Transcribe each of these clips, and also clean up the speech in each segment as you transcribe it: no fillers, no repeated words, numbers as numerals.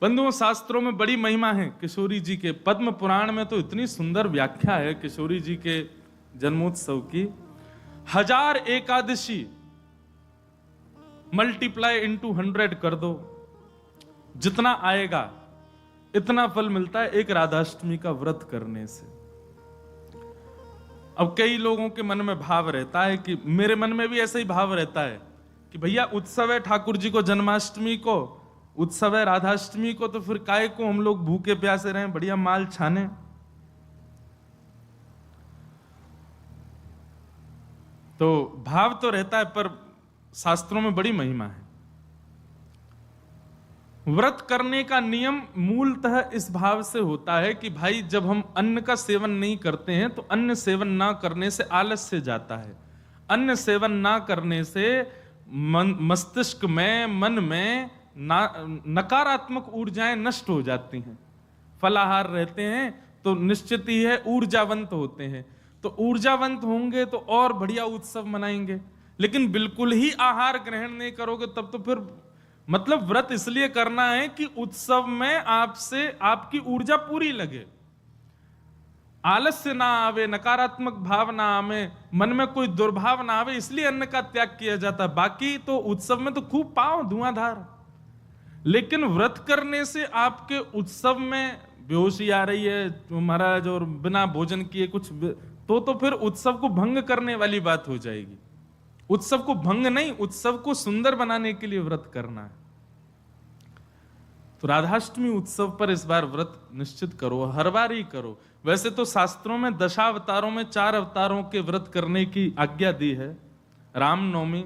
बंधुओं, शास्त्रों में बड़ी महिमा है किशोरी जी के। पद्म पुराण में तो इतनी सुंदर व्याख्या है किशोरी जी के जन्मोत्सव की। 1000 एकादशी मल्टीप्लाई इनटू 100 कर दो, जितना आएगा इतना फल मिलता है एक राधाष्टमी का व्रत करने से। अब कई लोगों के मन में भाव रहता है कि मेरे मन में भी ऐसा ही भाव रहता है कि भैया उत्सव है ठाकुर जी को जन्माष्टमी को, उत्सव है राधाष्टमी को, तो फिर काहे को हम लोग भूखे प्यासे रहें, बढ़िया माल छाने। तो भाव तो रहता है, पर शास्त्रों में बड़ी महिमा है। व्रत करने का नियम मूलतः इस भाव से होता है कि भाई जब हम अन्न का सेवन नहीं करते हैं तो अन्न सेवन ना करने से आलस्य जाता है। अन्न सेवन ना करने से मस्तिष्क में, मन में नकारात्मक ऊर्जाएं नष्ट हो जाती हैं। फलाहार रहते हैं तो निश्चित ही है ऊर्जावंत होते हैं, तो ऊर्जावंत होंगे तो और बढ़िया उत्सव मनाएंगे। लेकिन बिल्कुल ही आहार ग्रहण नहीं करोगे तब तो फिर मतलब व्रत इसलिए करना है कि उत्सव में आपसे आपकी ऊर्जा पूरी लगे, आलस्य ना आवे, नकारात्मक भाव ना आवे, मन में कोई दुर्भाव ना आवे, इसलिए अन्न का त्याग किया जाता है। बाकी तो उत्सव में तो खूब पाओ धुआंधार, लेकिन व्रत करने से आपके उत्सव में बेहोशी आ रही है महाराज और बिना भोजन किए कुछ तो फिर उत्सव को भंग करने वाली बात हो जाएगी। उत्सव को भंग नहीं, उत्सव को सुंदर बनाने के लिए व्रत करना है। तो राधाष्टमी उत्सव पर इस बार व्रत निश्चित करो, हर बार ही करो। वैसे तो शास्त्रों में दशावतारों में 4 अवतारों के व्रत करने की आज्ञा दी है, रामनवमी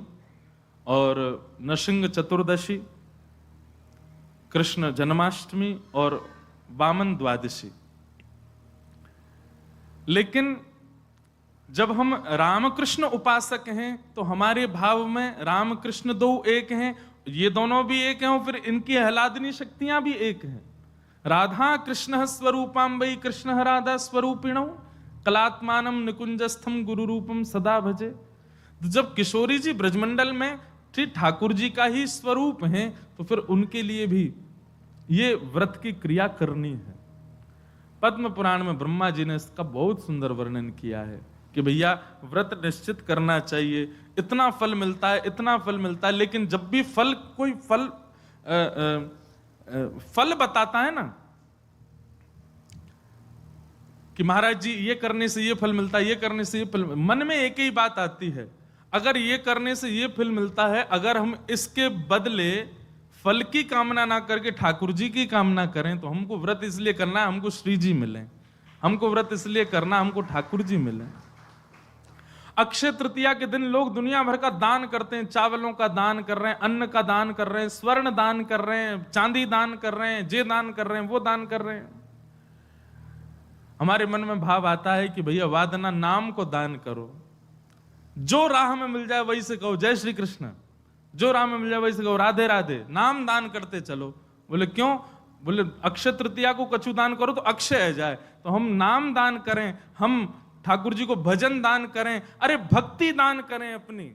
और नृसिंह चतुर्दशी, कृष्ण जन्माष्टमी और वामन द्वादशी। लेकिन जब हम रामकृष्ण उपासक हैं तो हमारे भाव में रामकृष्ण दो एक हैं, ये दोनों भी एक हैं और फिर इनकी आह्लादनी शक्तियां भी एक हैं। राधा कृष्ण स्वरूपाम वै कृष्ण राधा स्वरूपिणौ कलात्मानम निकुंजस्थम गुरु रूपम सदा भजे। तो जब किशोरी जी ब्रजमंडल में ठीक ठाकुर जी का ही स्वरूप हैं तो फिर उनके लिए भी ये व्रत की क्रिया करनी है। पद्म पुराण में ब्रह्मा जी ने इसका बहुत सुंदर वर्णन किया है कि भैया व्रत निश्चित करना चाहिए, इतना फल मिलता है, इतना फल मिलता है। लेकिन जब भी फल कोई फल बताता है ना कि महाराज जी ये करने से ये फल मिलता है, ये करने से ये फल, मन में एक ही बात आती है, अगर ये करने से ये फल मिलता है, अगर हम इसके बदले फल की कामना ना करके ठाकुर जी की कामना करें तो हमको व्रत इसलिए करना है हमको श्री जी मिले, हमको व्रत इसलिए करना हमको ठाकुर जी मिले। अक्षय तृतीया के दिन लोग दुनिया भर का दान करते हैं, चावलों का दान कर रहे हैं, अन्न का दान कर रहे हैं, स्वर्ण दान कर रहे हैं, चांदी दान कर रहे हैं, जे दान कर रहे हैं, वो दान कर रहे हैं। हमारे मन में भाव आता है कि भैया वादना नाम को दान करो, जो राह में मिल जाए वही से कहो जय श्री कृष्ण, जो राह में मिल जाए वही से कहो राधे राधे, नाम दान करते चलो। बोले क्यों? बोले अक्षय तृतीया को कछु दान करो तो अक्षय है जाए, तो हम नाम दान करें, हम ठाकुर जी को भजन दान करें, अरे भक्ति दान करें, अपनी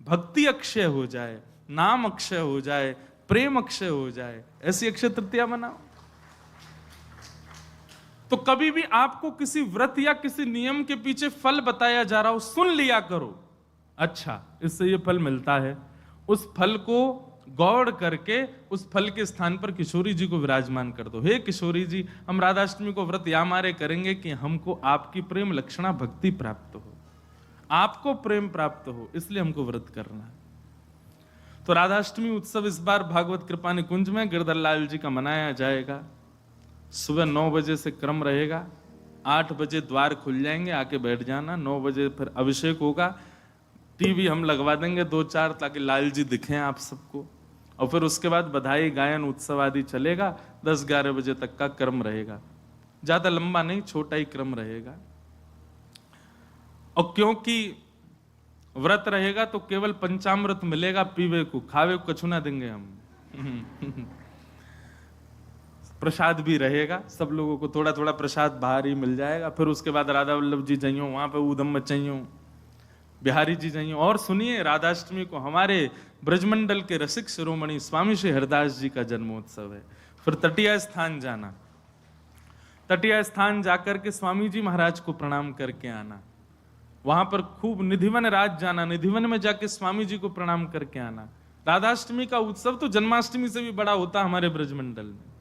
भक्ति अक्षय हो जाए, नाम अक्षय हो जाए, प्रेम अक्षय हो जाए, ऐसी अक्षय तृतीया मनाओ। तो कभी भी आपको किसी व्रत या किसी नियम के पीछे फल बताया जा रहा हो, सुन लिया करो, अच्छा इससे ये फल मिलता है, उस फल को गौड़ करके उस फल के स्थान पर किशोरी जी को विराजमान कर दो। हे किशोरी जी, हम राधाष्टमी को व्रत या मारे करेंगे कि हमको आपकी प्रेम लक्षणा भक्ति प्राप्त हो, आपको प्रेम प्राप्त हो, इसलिए हमको व्रत करना है। तो राधाष्टमी उत्सव इस बार भागवत कृपा निकुंज में गिरधर लाल जी का मनाया जाएगा। सुबह 9 बजे से क्रम रहेगा, 8 बजे द्वार खुल जाएंगे, आके बैठ जाना। 9 बजे फिर अभिषेक होगा, टीवी हम लगवा देंगे 2-4 ताकि लाल जी दिखें आप सबको, और फिर उसके बाद बधाई गायन उत्सव आदि चलेगा। 10-11 बजे तक का क्रम रहेगा, ज्यादा लंबा नहीं, छोटा ही क्रम रहेगा। और क्योंकि व्रत रहेगा तो केवल पंचामृत मिलेगा पीवे को, खावे को कछु ना देंगे हम। प्रसाद भी रहेगा, सब लोगों को थोड़ा थोड़ा प्रसाद बाहर ही मिल जाएगा। फिर उसके बाद राधा वल्लभ जी जाइयो, वहां पे ऊधम मचाइयो, बिहारी जी जाइयो। और सुनिए, राधाष्टमी को हमारे ब्रजमंडल के रसिक शिरोमणि स्वामी श्री हरदास जी का जन्मोत्सव है। फिर तटीय स्थान जाना, तटीय स्थान जाकर के स्वामी जी महाराज को प्रणाम करके आना, वहां पर खूब निधिवन राज जाना, निधिवन में जाके स्वामी जी को प्रणाम करके आना। राधाष्टमी का उत्सव तो जन्माष्टमी से भी बड़ा होता हमारे ब्रजमंडल में।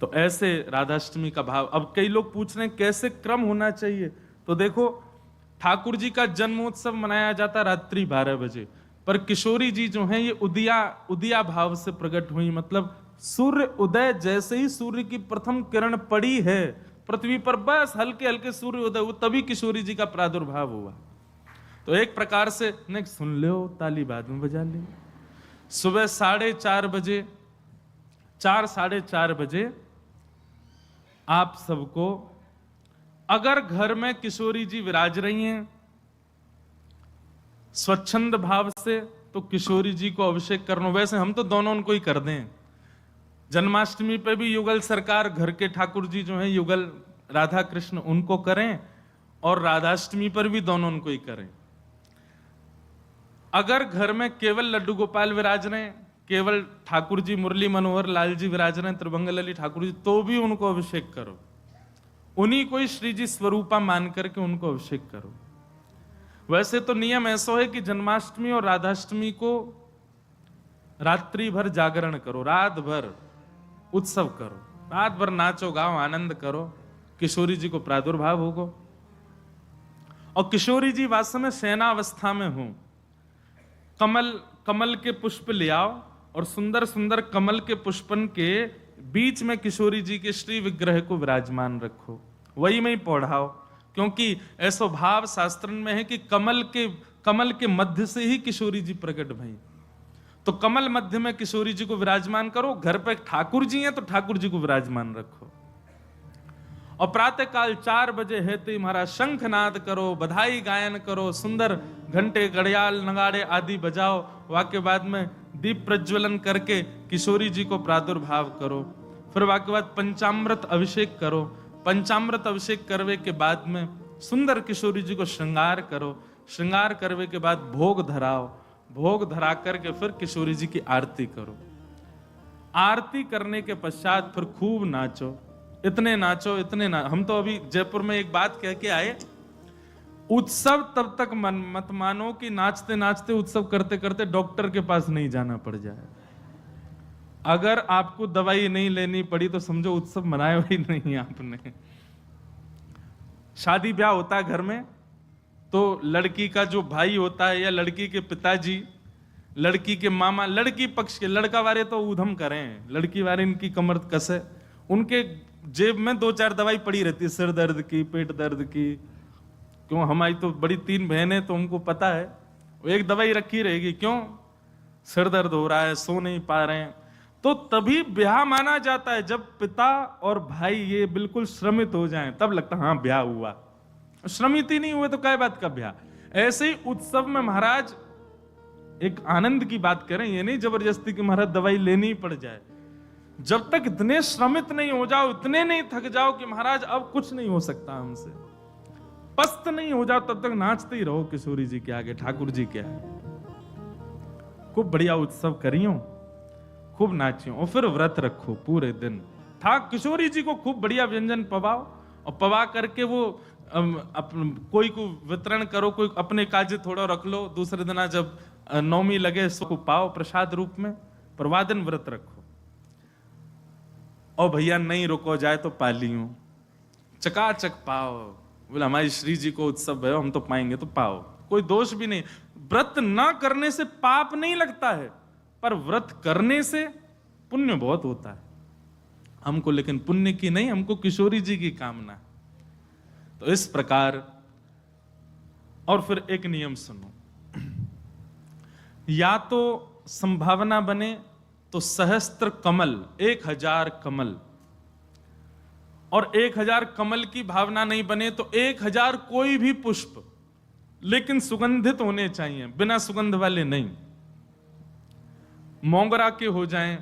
तो ऐसे राधाष्टमी का भाव। अब कई लोग पूछ रहे हैं कैसे क्रम होना चाहिए, तो देखो ठाकुर जी का जन्मोत्सव मनाया जाता रात्रि 12 बजे, पर किशोरी जी जो हैं ये उदिया भाव से प्रकट हुई, मतलब सूर्य उदय जैसे ही सूर्य की प्रथम किरण पड़ी है पृथ्वी पर, बस हल्के हल्के सूर्य उदय हुआ, तभी किशोरी जी का प्रादुर्भाव हुआ। तो एक प्रकार से नहीं सुन लो, ताली बाद में बजा ले। सुबह 4:30 बजे, 4-4:30 बजे आप सबको, अगर घर में किशोरी जी विराज रही हैं स्वच्छंद भाव से, तो किशोरी जी को अभिषेक करना। वैसे हम तो दोनों उनको ही कर दें, जन्माष्टमी पे भी युगल सरकार घर के ठाकुर जी जो हैं युगल राधा कृष्ण उनको करें, और राधाष्टमी पर भी दोनों उनको ही करें। अगर घर में केवल लड्डू गोपाल विराज रहे हैं, केवल ठाकुर जी मुरली मनोहर लाल जी विराज रहे हैं, त्रिभंगलली ठाकुर जी, तो भी उनको अभिषेक करो, उन्हीं को ही श्री जी स्वरूपा मान करके उनको अभिषेक करो। वैसे तो नियम ऐसा है कि जन्माष्टमी और राधाष्टमी को रात्रि भर जागरण करो, रात भर उत्सव करो, रात भर नाचो गाओ आनंद करो, किशोरी जी को प्रादुर्भाव होगा। और किशोरी जी वास्तव में शयनावस्था में हो, कमल के पुष्प ले आओ और सुंदर सुंदर कमल के पुष्पन के बीच में किशोरी जी के श्री विग्रह को विराजमान रखो, वही में ही पौढ़ाओ, क्योंकि ऐसा भाव शास्त्र में है कि कमल के मध्य से ही किशोरी जी प्रकट भई। तो कमल मध्य में किशोरी जी को विराजमान करो, घर पे ठाकुर जी हैं तो ठाकुर जी को विराजमान रखो। और प्रातः काल 4 बजे है तो महाराज शंखनाद करो, बधाई गायन करो, सुंदर घंटे घड़ियाल नगाड़े आदि बजाओ, वाके बाद में दीप प्रज्वलन करके किशोरी जी को प्रादुर्भाव करो। फिर वाके बाद पंचामृत अभिषेक करो, पंचामृत अभिषेक करवे के बाद में सुंदर किशोरी जी को श्रृंगार करो, श्रृंगार करवे के बाद भोग धराओ, भोग धरा करके फिर किशोरी जी की आरती करो। आरती करने के पश्चात फिर खूब नाचो, इतने नाचो हम तो अभी जयपुर में एक बात कह के आए, उत्सव तब तक मत मानो कि नाचते नाचते उत्सव करते करते डॉक्टर के पास नहीं जाना पड़ जाए। अगर आपको दवाई नहीं लेनी पड़ी तो समझो उत्सव मनाया ही नहीं आपने। शादी ब्याह होता है घर में, तो लड़की का जो भाई होता है या लड़की के पिताजी, लड़की के मामा, लड़की पक्ष के, लड़का वाले तो ऊधम करें, लड़की वाले इनकी कमर कसे, उनके जेब में 2-4 दवाई पड़ी रहती है, सिर दर्द की, पेट दर्द की। क्यों, हमारी तो बड़ी 3 बहनें, तो उनको पता है वो एक दवाई रखी रहेगी, क्यों सिर दर्द हो रहा है, सो नहीं पा रहे हैं। तो तभी ब्याह माना जाता है जब पिता और भाई ये बिल्कुल श्रमित हो जाएं, तब लगता है हाँ ब्याह हुआ। श्रमित ही नहीं हुए तो क्या बात का ब्याह। ऐसे ही उत्सव में महाराज एक आनंद की बात करें, ये नहीं जबरदस्ती कि महाराज दवाई लेनी ही पड़ जाए। जब तक इतने श्रमित नहीं हो जाओ, इतने नहीं थक जाओ कि महाराज अब कुछ नहीं हो सकता हमसे, पस्त नहीं हो जाओ, तब तक नाचते ही रहो किशोरी जी के आगे, ठाकुर जी के आगे। खूब बढ़िया उत्सव करियो, खूब नाचियो, और फिर व्रत रखो पूरे दिन। किशोरी जी को खूब बढ़िया व्यंजन पवाओ, और पवा करके वो कोई को वितरण करो, कोई अपने काजे थोड़ा रख लो, दूसरे दिन जब नौमी लगे सो पाओ प्रसाद रूप में, परवादन व्रत रखो। और भैया नहीं रुको जाए तो पालियो, चकाचक पाओ, बोले हमारी श्री जी को उत्सव है हम तो पाएंगे, तो पाओ, कोई दोष भी नहीं। व्रत ना करने से पाप नहीं लगता है, पर व्रत करने से पुण्य बहुत होता है हमको, लेकिन पुण्य की नहीं, हमको किशोरी जी की कामना है। तो इस प्रकार, और फिर एक नियम सुनो, या तो संभावना बने तो सहस्त्र कमल, 1000 कमल, और 1000 कमल की भावना नहीं बने तो 1000 कोई भी पुष्प, लेकिन सुगंधित होने चाहिए, बिना सुगंध वाले नहीं। मोगरा के हो जाएं,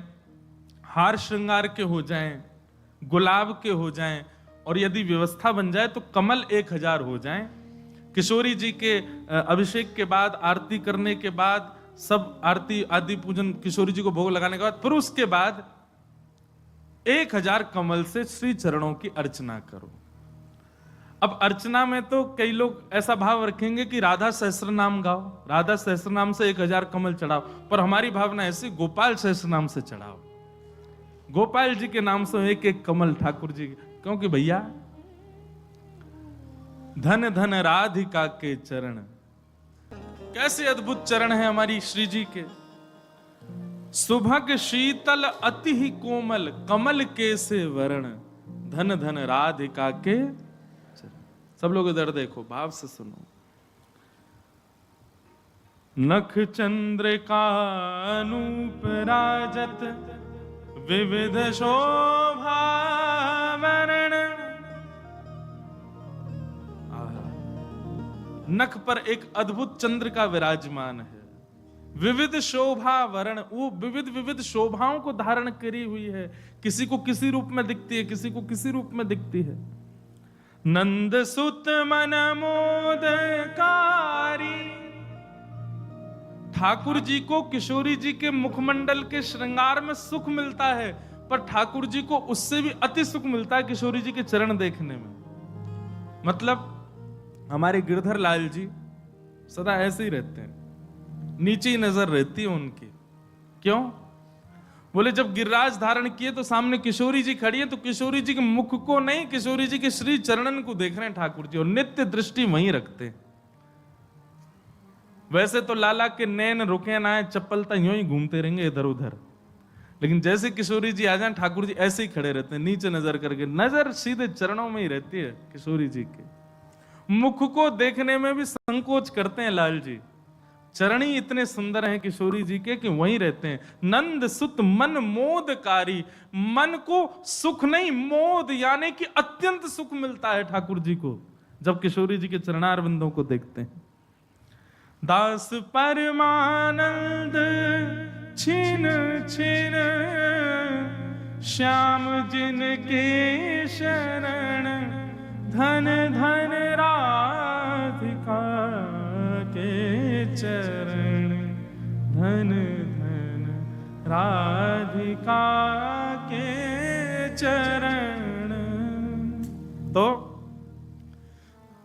हार श्रृंगार के हो जाएं, गुलाब के हो जाएं, और यदि व्यवस्था बन जाए तो कमल 1000 हो जाएं। किशोरी जी के अभिषेक के बाद, आरती करने के बाद, सब आरती आदि पूजन किशोरी जी को भोग लगाने के बाद, फिर उसके बाद 1000 कमल से श्री चरणों की अर्चना करो। अब अर्चना में तो कई लोग ऐसा भाव रखेंगे कि राधा सहस्त्र नाम गाओ, राधा सहस्त्र नाम से 1000 कमल चढ़ाओ, पर हमारी भावना ऐसी, गोपाल सहस्त्र नाम से चढ़ाओ। गोपाल जी के नाम से एक एक कमल ठाकुर जी, क्योंकि भैया धन धन राधिका के चरण, कैसे अद्भुत चरण है हमारी श्री जी के। सुभग शीतल अति ही कोमल, कमल के से वरण, धन धन राधिका के चरण। सब लोग इधर देखो, भाव से सुनो। नख चंद्रिका अनूप राजत, विविध शोभा वरण। नख पर एक अद्भुत चंद्र का विराजमान है, विविध शोभा वरण, वो विविध विविध शोभाओं को धारण करी हुई है। किसी को किसी रूप में दिखती है, किसी को किसी रूप में दिखती है। नंद सुत मन मोदकारी, ठाकुर जी को किशोरी जी के मुखमंडल के श्रृंगार में सुख मिलता है, पर ठाकुर जी को उससे भी अति सुख मिलता है किशोरी जी के चरण देखने में। मतलब हमारे गिरधर लाल जी सदा ऐसे ही रहते हैं, नीचे ही नजर रहती है उनकी। क्यों? बोले जब गिरिराज धारण किए तो सामने किशोरी जी खड़ी है, तो किशोरी जी के मुख को नहीं, किशोरी जी के श्री चरणन को देख रहे हैं ठाकुर जी, और नित्य दृष्टि वहीं रखते हैं। वैसे तो लाला के नैन रुके ना, चप्पल तो यूं ही घूमते रहेंगे इधर उधर, लेकिन जैसे किशोरी जी आ जाए ठाकुर जी ऐसे ही खड़े रहते हैं, नीचे नजर करके, नजर सीधे चरणों में ही रहती है किशोरी जी के। मुख को देखने में भी संकोच करते हैं लाल जी, चरण ही इतने सुंदर हैं किशोरी जी के कि वहीं रहते हैं। नंद सुत मन मोदकारी, मन को सुख नहीं, मोद यानी कि अत्यंत सुख मिलता है ठाकुर जी को जब किशोरी जी के चरणार बिंदों को देखते हैं। दास परमानंद छिन छिन, श्याम जिनके शरण, धन धन राधिका के चरण, धन धन राधिका के चरण। तो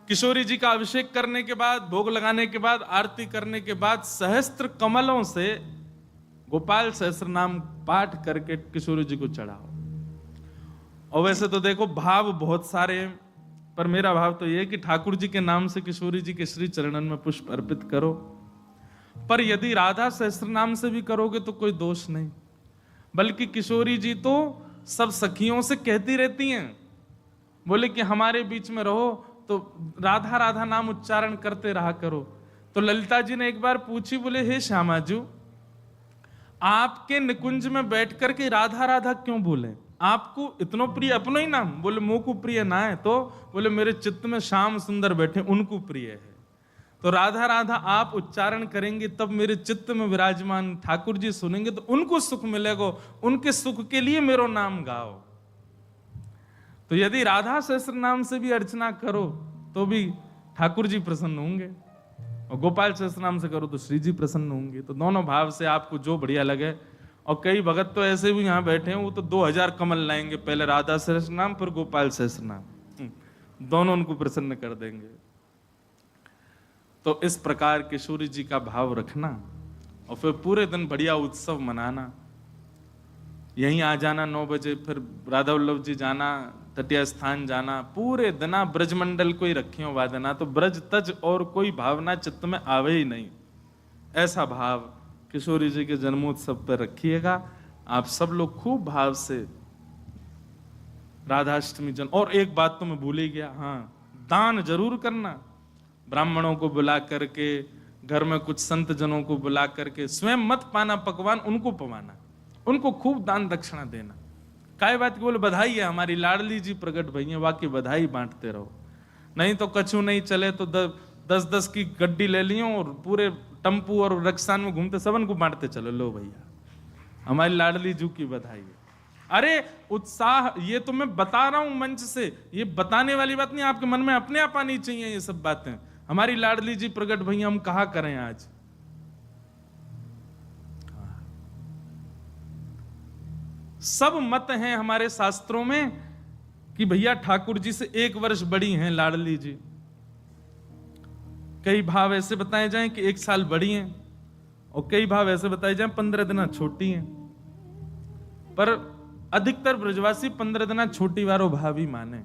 किशोरी जी का अभिषेक करने के बाद, भोग लगाने के बाद, आरती करने के बाद, सहस्त्र कमलों से गोपाल सहस्त्र नाम पाठ करके किशोरी जी को चढ़ाओ। और वैसे तो देखो भाव बहुत सारे हैं, पर मेरा भाव तो यह है कि ठाकुर जी के नाम से किशोरी जी के श्री चरणन में पुष्प अर्पित करो। पर यदि राधा सहस्त्र नाम से भी करोगे तो कोई दोष नहीं, बल्कि किशोरी जी तो सब सखियों से कहती रहती हैं, बोले कि हमारे बीच में रहो तो राधा राधा नाम उच्चारण करते रहा करो। तो ललिता जी ने एक बार पूछी, बोले हे श्यामाजू, आपके निकुंज में बैठ करके राधा राधा क्यों बोले? आपको इतना प्रिय अपनो ही नाम? बोले मुंह को प्रिय ना है, तो बोले मेरे चित्त में श्याम सुंदर बैठे उनको प्रिय है। तो राधा राधा आप उच्चारण करेंगे तब मेरे चित्त में विराजमान ठाकुर जी सुनेंगे तो उनको सुख मिलेगा, उनके सुख के लिए मेरो नाम गाओ। तो यदि राधा सहस्त्र नाम से भी अर्चना करो तो भी ठाकुर जी प्रसन्न होंगे, और गोपाल सहस्त्र नाम से करो तो श्री जी प्रसन्न होंगे। तो दोनों भाव से आपको जो बढ़िया लगे। और कई भगत तो ऐसे भी यहाँ बैठे हैं, वो तो 2000 कमल लाएंगे, पहले राधा सहस्त्र नाम फिर गोपाल सहस्त्र नाम, दोनों उनको प्रसन्न कर देंगे। तो इस प्रकार किशोरी जी का भाव रखना और फिर पूरे दिन बढ़िया उत्सव मनाना। यहीं आ जाना 9 बजे, फिर राधा वल्लभ जी जाना, तटीय स्थान जाना, पूरे दिना ब्रजमंडल को ही रखियो वादना, तो ब्रज तज और कोई भावना चित्त में आवे ही नहीं। ऐसा भाव किशोरी जी के जन्मोत्सव पर रखिएगा। आप सब लोग खूब भाव से राधाष्टमी जन। और एक बात तो मैं भूल ही गया, हाँ, दान जरूर करना। ब्राह्मणों को बुला करके, घर में कुछ संत जनों को बुला करके, स्वयं मत पाना पकवान, उनको पवाना, उनको खूब दान दक्षिणा देना। काय बात की? बोले बधाई है, हमारी लाडली जी प्रकट भई है, वाकई बधाई बांटते रहो। नहीं तो कछु नहीं चले तो 10-10 की गड्डी ले लियो और पूरे टम्पू और रक्सान में घूमते सबन को बांटते चलो, लो भैया हमारी लाडली जू की बधाई है। अरे उत्साह, ये तो मैं बता रहा हूं मंच से, ये बताने वाली बात नहीं, आपके मन में अपने आप आनी चाहिए ये सब बातें। हमारी लाडली जी प्रकट भैया, हम कहा करें आज। सब मत हैं हमारे शास्त्रों में कि भैया ठाकुर जी से 1 वर्ष बड़ी हैं लाडली जी। कई भाव ऐसे बताए जाएं कि 1 साल बड़ी हैं, और कई भाव ऐसे बताए जाएं 15 दिन छोटी हैं। पर अधिकतर ब्रजवासी 15 दिन छोटी वारो भाव ही माने।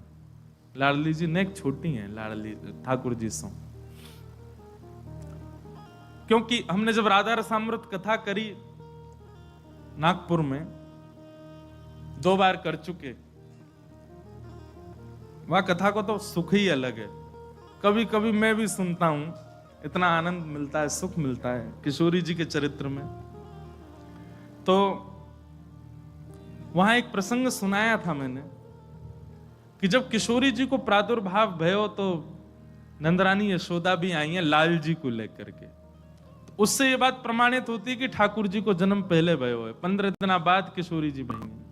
लाडली जी नेक छोटी हैं लाडली ठाकुर जी से, क्योंकि हमने जब राधा रसामृत कथा करी नागपुर में 2 बार कर चुके, वह कथा को तो सुख ही अलग है। कभी कभी मैं भी सुनता हूं, इतना आनंद मिलता है, सुख मिलता है किशोरी जी के चरित्र में। तो वहां एक प्रसंग सुनाया था मैंने कि जब किशोरी जी को प्रादुर्भाव भयो तो नंदरानी यशोदा भी आई हैं लाल जी को लेकर के। तो उससे ये बात प्रमाणित होती है कि ठाकुर जी को जन्म पहले भयो है, 15 दिन बाद किशोरी जी बनी है।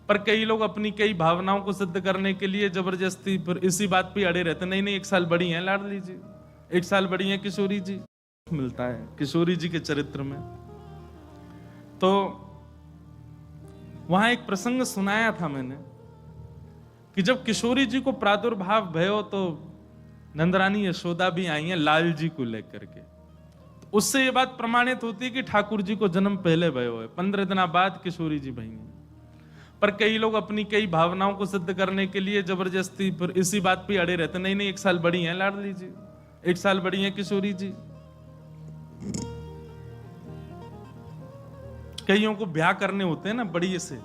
पर कई लोग अपनी कई भावनाओं को सिद्ध करने के लिए जबरदस्ती फिर इसी बात पे अड़े रहते, नहीं नहीं 1 साल बड़ी हैं लाडली जी, 1 साल बड़ी हैं किशोरी जी। मिलता है किशोरी जी के चरित्र में। तो वहां एक प्रसंग सुनाया था मैंने कि जब किशोरी जी को प्रादुर्भाव भयो तो नंदरानी यशोदा भी आई हैं लाल जी को लेकर के। तो उससे ये बात प्रमाणित होती है कि ठाकुर जी को जन्म पहले भयो है, 15 दिन बाद किशोरी जी बनी है। पर कई लोग अपनी कई भावनाओं को सिद्ध करने के लिए जबरदस्ती फिर इसी बात पे अड़े रहते, नहीं नहीं 1 साल बड़ी हैं लाडली जी, 1 साल बड़ी हैं किशोरी जी। कईयों को ब्याह करने होते हैं ना बड़ी से,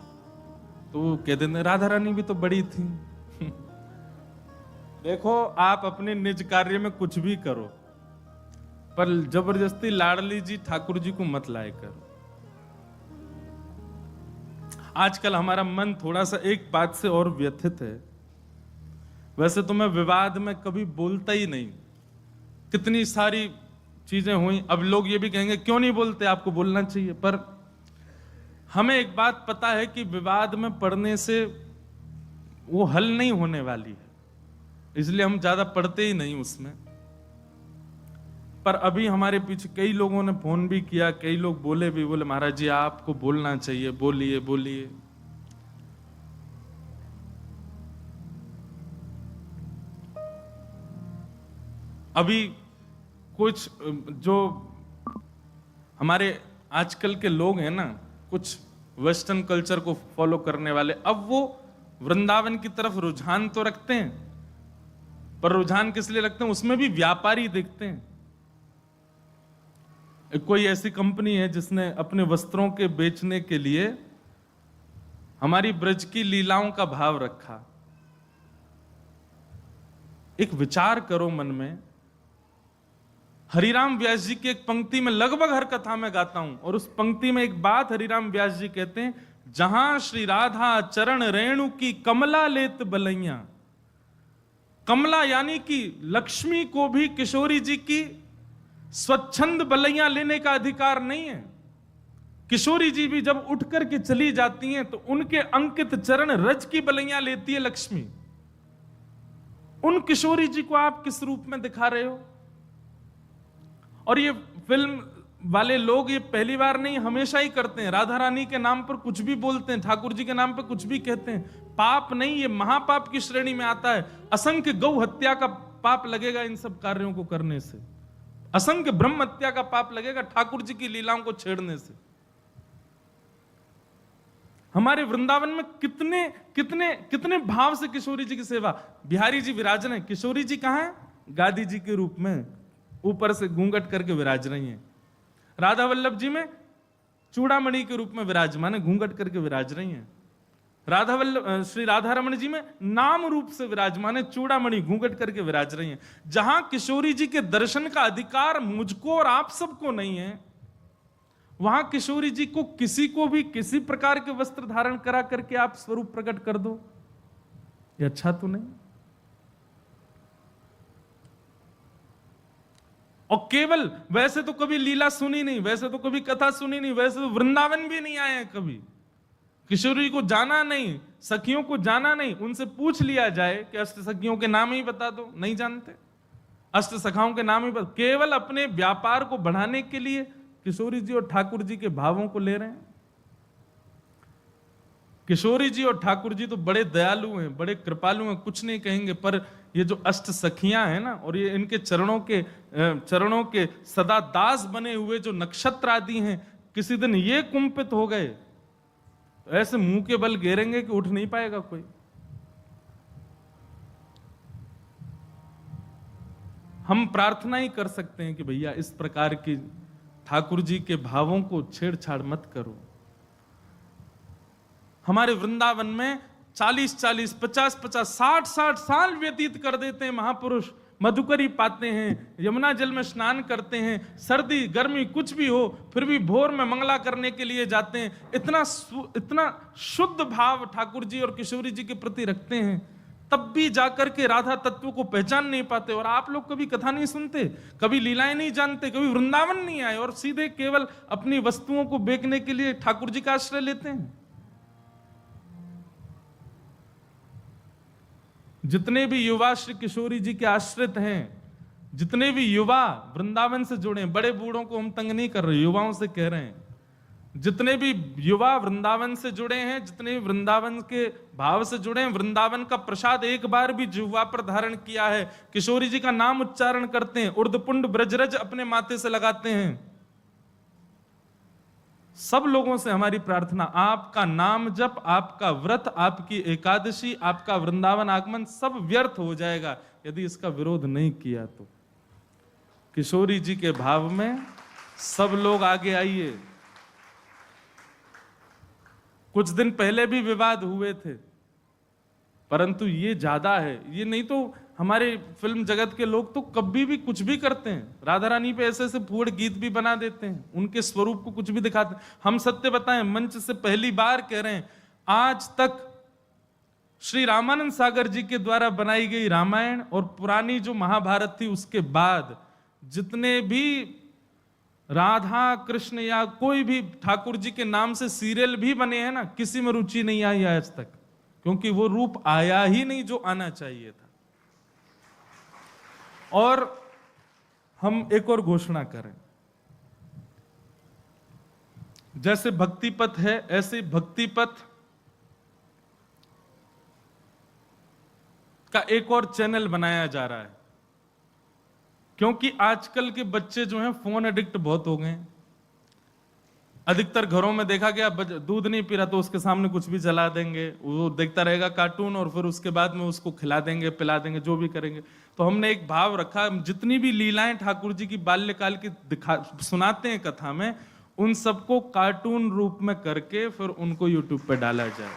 तो वो कह देते राधा रानी भी तो बड़ी थी। देखो आप अपने निज कार्य में कुछ भी करो, पर जबरदस्ती लाडली जी ठाकुर जी को मत लाए करो। आजकल हमारा मन थोड़ा सा एक बात से और व्यथित है। वैसे तो मैं विवाद में कभी बोलता ही नहीं, कितनी सारी चीजें हुई। अब लोग ये भी कहेंगे क्यों नहीं बोलते, आपको बोलना चाहिए। पर हमें एक बात पता है कि विवाद में पढ़ने से वो हल नहीं होने वाली है, इसलिए हम ज्यादा पढ़ते ही नहीं उसमें। पर अभी हमारे पीछे कई लोगों ने फोन भी किया, कई लोग बोले भी, बोले महाराज जी आपको बोलना चाहिए, बोलिए बोलिए। अभी कुछ जो हमारे आजकल के लोग हैं ना, कुछ वेस्टर्न कल्चर को फॉलो करने वाले, अब वो वृंदावन की तरफ रुझान तो रखते हैं, पर रुझान किस लिए रखते हैं, उसमें भी व्यापारी दिखते हैं। कोई ऐसी कंपनी है जिसने अपने वस्त्रों के बेचने के लिए हमारी ब्रज की लीलाओं का भाव रखा। एक विचार करो मन में, हरिराम व्यास जी की एक पंक्ति में लगभग हर कथा में गाता हूं, और उस पंक्ति में एक बात हरिराम व्यास जी कहते हैं, जहां श्री राधा चरण रेणु की कमला लेत बलैया। कमला यानी कि लक्ष्मी को भी किशोरी जी की स्वच्छंद बलैया लेने का अधिकार नहीं है। किशोरी जी भी जब उठ करके चली जाती हैं तो उनके अंकित चरण रज की बलैया लेती है लक्ष्मी। उन किशोरी जी को आप किस रूप में दिखा रहे हो? और ये फिल्म वाले लोग ये पहली बार नहीं, हमेशा ही करते हैं। राधा रानी के नाम पर कुछ भी बोलते हैं, ठाकुर जी के नाम पर कुछ भी कहते हैं। पाप नहीं, ये महापाप की श्रेणी में आता है। असंख्य गौ हत्या का पाप लगेगा इन सब कार्यों को करने से, असंख्य ब्रह्म हत्या का पाप लगेगा ठाकुर जी की लीलाओं को छेड़ने से। हमारे वृंदावन में कितने कितने कितने भाव से किशोरी जी की सेवा। बिहारी जी विराज रहे, किशोरी जी कहां है? गादी जी के रूप में ऊपर से घूंघट करके विराज रही हैं। राधा वल्लभ जी में चूड़ामणि के रूप में विराजमान है, घूंघट करके विराज रही हैं। राधा वल्लभ श्री राधा रमण जी में नाम रूप से विराजमान है, चूड़ामणि घूंघट करके विराज रही हैं। जहां किशोरी जी के दर्शन का अधिकार मुझको और आप सबको नहीं है, वहां किशोरी जी को किसी को भी किसी प्रकार के वस्त्र धारण करा करके आप स्वरूप प्रकट कर दो, ये अच्छा तो नहीं। और केवल वैसे तो कभी लीला सुनी नहीं, वैसे तो कभी कथा सुनी नहीं, वैसे तो वृंदावन भी नहीं आए हैं कभी, किशोरी को जाना नहीं, सखियों को जाना नहीं। उनसे पूछ लिया जाए कि अष्ट सखियों के नाम ही बता दो, नहीं जानते। अष्ट सखाओं के नाम ही बता, केवल अपने व्यापार को बढ़ाने के लिए किशोरी जी और ठाकुर जी के भावों को ले रहे हैं। किशोरी जी और ठाकुर जी तो बड़े दयालु हैं, बड़े कृपालु हैं, कुछ नहीं कहेंगे, पर ये जो अष्ट सखियां हैं ना, और ये इनके चरणों के सदा दास बने हुए जो नक्षत्र आदि हैं, किसी दिन ये कुंपित हो गए, ऐसे मुंह के बल गिरेंगे कि उठ नहीं पाएगा कोई। हम प्रार्थना ही कर सकते हैं कि भैया इस प्रकार की ठाकुर जी के भावों को छेड़छाड़ मत करो। हमारे वृंदावन में 40-40, 50-50, 60-60 साल व्यतीत कर देते हैं महापुरुष, मधुकरी पाते हैं, यमुना जल में स्नान करते हैं, सर्दी गर्मी कुछ भी हो फिर भी भोर में मंगला करने के लिए जाते हैं। इतना शुद्ध भाव ठाकुर जी और किशोरी जी के प्रति रखते हैं, तब भी जाकर के राधा तत्व को पहचान नहीं पाते। और आप लोग कभी कथा नहीं सुनते, कभी लीलाएं नहीं जानते, कभी वृंदावन नहीं आए और सीधे केवल अपनी वस्तुओं को बेचने के लिए ठाकुर जी का आश्रय लेते हैं। जितने भी युवा श्री किशोरी जी के आश्रित हैं, जितने भी युवा वृंदावन से जुड़े, बड़े बूढ़ों को हम तंग नहीं कर रहे, युवाओं से कह रहे हैं, जितने भी युवा वृंदावन से जुड़े हैं, जितने भी वृंदावन के भाव से जुड़े हैं, वृंदावन का प्रसाद एक बार भी जिह्वा पर धारण किया है, किशोरी जी का नाम उच्चारण करते हैं, उर्दपुंड ब्रजरज अपने माथे से लगाते हैं, सब लोगों से हमारी प्रार्थना, आपका नाम जप, आपका व्रत, आपकी एकादशी, आपका वृंदावन आगमन सब व्यर्थ हो जाएगा यदि इसका विरोध नहीं किया तो। किशोरी जी के भाव में सब लोग आगे आइए। कुछ दिन पहले भी विवाद हुए थे, परंतु ये ज्यादा है, ये नहीं तो हमारे फिल्म जगत के लोग तो कभी भी कुछ भी करते हैं, राधा रानी पे ऐसे ऐसे फूड़ गीत भी बना देते हैं, उनके स्वरूप को कुछ भी दिखाते हैं। हम सत्य बताएं, मंच से पहली बार कह रहे हैं, आज तक श्री रामानंद सागर जी के द्वारा बनाई गई रामायण और पुरानी जो महाभारत थी उसके बाद जितने भी राधा कृष्ण या कोई भी ठाकुर जी के नाम से सीरियल भी बने हैं ना, किसी में रुचि नहीं आई आज तक, क्योंकि वो रूप आया ही नहीं जो आना चाहिए था। और हम एक और घोषणा करें, जैसे भक्ति पथ है ऐसे भक्ति पथ का एक और चैनल बनाया जा रहा है, क्योंकि आजकल के बच्चे जो हैं फोन एडिक्ट बहुत हो गए हैं। अधिकतर घरों में देखा गया, दूध नहीं पी रहा तो उसके सामने कुछ भी चला देंगे, वो देखता रहेगा कार्टून और फिर उसके बाद में उसको खिला देंगे, पिला देंगे, जो भी करेंगे। तो हमने एक भाव रखा, जितनी भी लीलाएं ठाकुर जी की बाल्यकाल की सुनाते हैं कथा में, उन सबको कार्टून रूप में करके फिर उनको यूट्यूब पे डाला जाए।